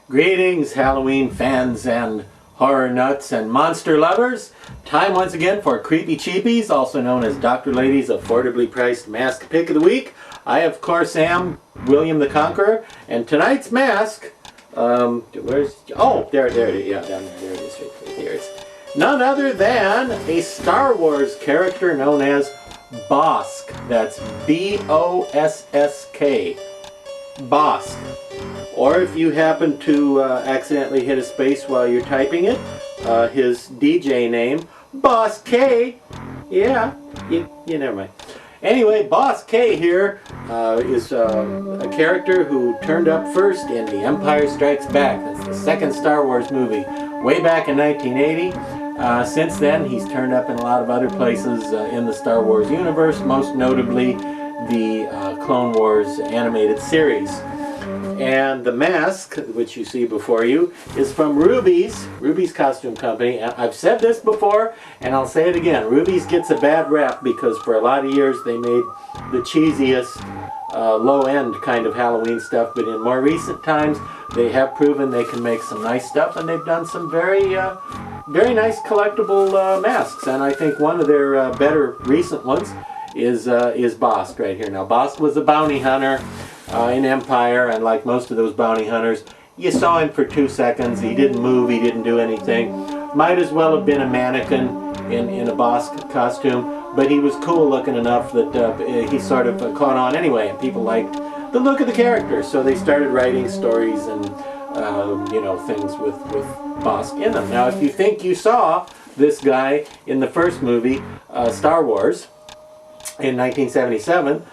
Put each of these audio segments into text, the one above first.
Greetings, Halloween fans and horror nuts and monster lovers. Time once again for Creepy Cheapies, also known as Dr. Lady's affordably priced mask pick of the week. I, of course, am William the Conqueror, and tonight's mask, there it is. Yeah, down there it is, right here. It's none other than a Star Wars character known as Bossk. That's B-O-S-S-K. Bossk. Or if you happen to accidentally hit a space while you're typing it, his DJ name, Boss K. Yeah, you never mind. Anyway, Boss K here is a character who turned up first in The Empire Strikes Back. That's the second Star Wars movie, way back in 1980. Since then, he's turned up in a lot of other places in the Star Wars universe, most notably the Clone Wars animated series. And the mask, which you see before you, is from Ruby's Costume Company. And I've said this before, and I'll say it again. Ruby's gets a bad rap because for a lot of years they made the cheesiest, low-end kind of Halloween stuff. But in more recent times, they have proven they can make some nice stuff, and they've done some very nice collectible masks. And I think one of their better recent ones is Bossk right here. Now, Bossk was a bounty hunter in Empire, and like most of those bounty hunters, you saw him for 2 seconds. He didn't move, he didn't do anything. Might as well have been a mannequin in a Bossk costume, but he was cool looking enough that he sort of caught on anyway, and people liked the look of the character, so they started writing stories and things with Bossk in them. Now, if you think you saw this guy in the first movie, Star Wars, in 1977,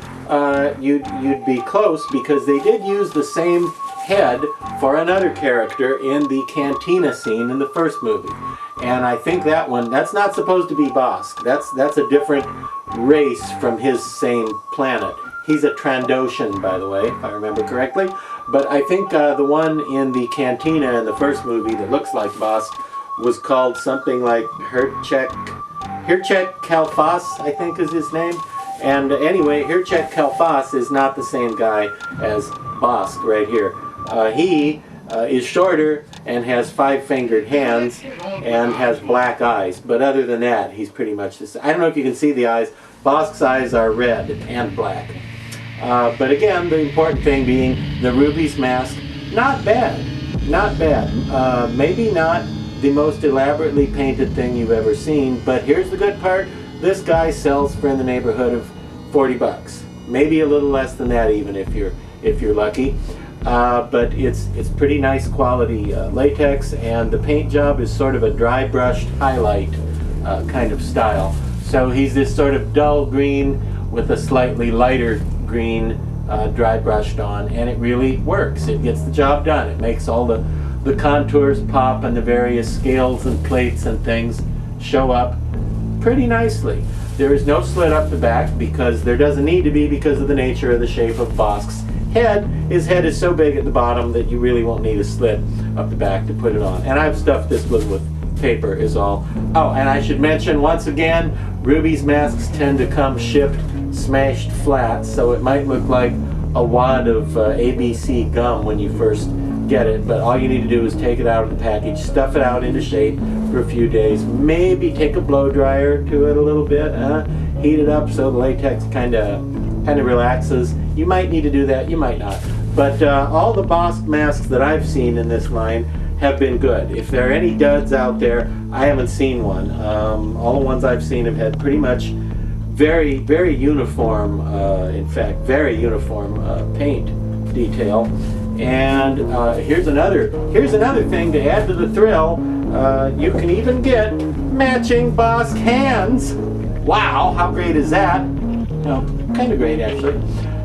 you'd be close, because they did use the same head for another character in the cantina scene in the first movie. And I think that's not supposed to be Bossk. That's a different race from his same planet. He's a Trandoshan, by the way, if I remember correctly. But I think the one in the cantina in the first movie that looks like Bossk was called something like Hirchek Kalfas, I think is his name. And anyway, Hirchek Kalfas is not the same guy as Bossk right here. He is shorter and has 5-fingered hands and has black eyes. But other than that, he's pretty much the same. I don't know if you can see the eyes. Bossk's eyes are red and black. But again, the important thing being the Ruby's mask, not bad. Not bad. Maybe not the most elaborately painted thing you've ever seen, but here's the good part. This guy sells for in the neighborhood of 40 bucks. Maybe a little less than that even if you're lucky. But it's pretty nice quality latex, and the paint job is sort of a dry brushed highlight kind of style. So he's this sort of dull green with a slightly lighter green dry brushed on, and it really works. It gets the job done. It makes all the contours pop and the various scales and plates and things show up pretty nicely. There is no slit up the back, because there doesn't need to be, because of the nature of the shape of Bossk's head. His head is so big at the bottom that you really won't need a slit up the back to put it on. And I've stuffed this with paper is all. Oh, and I should mention once again, Ruby's masks tend to come shipped smashed flat, so it might look like a wad of ABC gum when you first get it, but all you need to do is take it out of the package, stuff it out into shape for a few days, maybe take a blow dryer to it a little bit, heat it up so the latex kind of relaxes. You might need to do that, you might not. But all the Bossk masks that I've seen in this line have been good. If there are any duds out there, I haven't seen one. All the ones I've seen have had pretty much very, very uniform, in fact, very uniform paint detail. And here's another thing to add to the thrill. You can even get matching Bossk hands. Wow, how great is that? No, kind of great actually.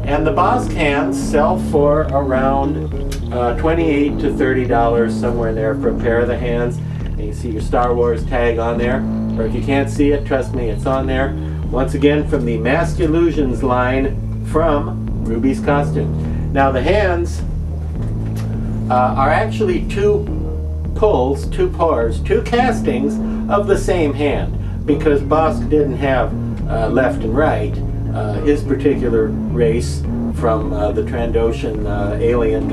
And the Bossk hands sell for around $28 to $30, somewhere in there, for a pair of the hands. And you see your Star Wars tag on there, or if you can't see it, trust me, it's on there. Once again, from the Mask Illusions line from Ruby's Costume. Now the hands are actually two castings of the same hand, because Bossk didn't have left and right. His particular race from the Trandoshan alien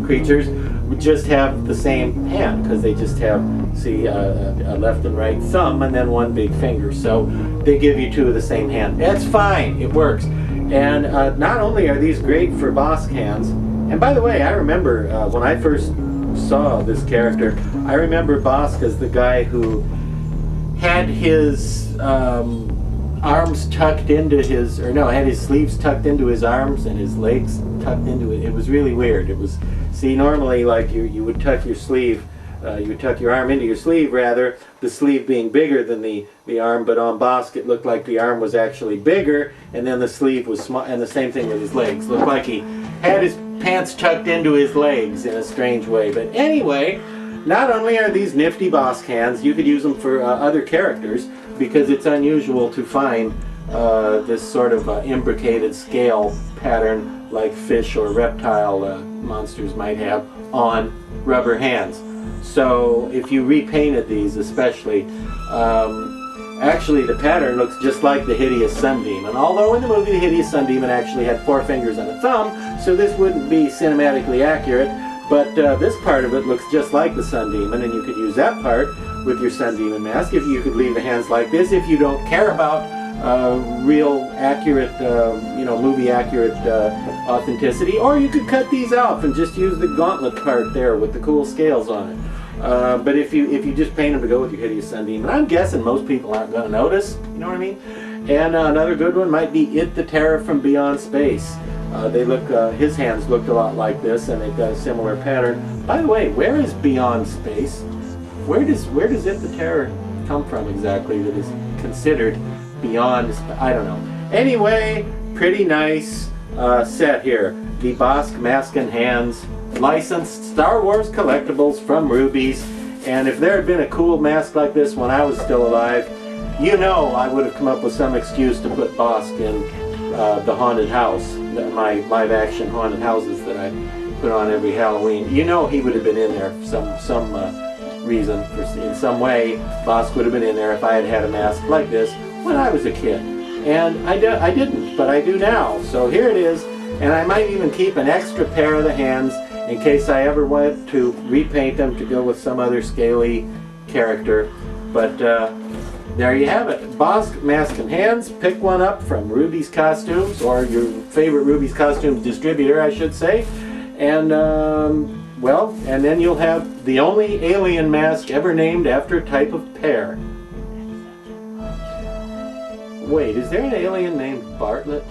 creatures would just have the same hand, because they just have, see, a left and right thumb and then one big finger. So they give you two of the same hand. That's fine, it works. And not only are these great for Bossk hands, and by the way, I remember when I first saw this character, I remember Bossk as the guy who had his arms tucked into his, or no, had his sleeves tucked into his arms and his legs tucked into it. It was really weird. It was, see, normally like you would tuck your sleeve, you would tuck your arm into your sleeve rather, the sleeve being bigger than the arm, but on Bossk it looked like the arm was actually bigger and then the sleeve was small, and the same thing with his legs. Looked like he had his pants tucked into his legs in a strange way. But anyway, not only are these nifty Bossk hands, you could use them for other characters, because it's unusual to find this sort of imbricated scale pattern like fish or reptile monsters might have on rubber hands. So if you repainted these especially, actually the pattern looks just like the Hideous Sun Demon. Although in the movie the Hideous Sun Demon actually had 4 fingers and a thumb, so this wouldn't be cinematically accurate, but this part of it looks just like the Sun Demon, and you could use that part with your Sun Demon mask. If you could leave the hands like this, if you don't care about real accurate, movie accurate authenticity, or you could cut these off and just use the gauntlet part there with the cool scales on it. But if you just paint them to go with your Hideous Sun Demon, I'm guessing most people aren't going to notice, you know what I mean? And another good one might be It the Terror from Beyond Space. They look, his hands looked a lot like this, and they've got a similar pattern. By the way, where is Beyond Space? Where does It the Terror come from exactly that is considered beyond, I don't know. Anyway, pretty nice set here. The Bossk Mask and Hands licensed Star Wars collectibles from Rubies. And if there had been a cool mask like this when I was still alive, you know I would have come up with some excuse to put Bossk in the haunted house, my live-action haunted houses that I put on every Halloween. You know he would have been in there for some reason, in some way. Bossk would have been in there if I had had a mask like this when I was a kid. And I didn't, but I do now. So here it is, and I might even keep an extra pair of the hands in case I ever wanted to repaint them to go with some other scaly character. But there you have it. Bossk Mask and Hands. Pick one up from Ruby's Costumes, or your favorite Ruby's Costumes distributor, I should say. And, well, and then you'll have the only alien mask ever named after a type of pear. Wait, is there an alien named Bartlett?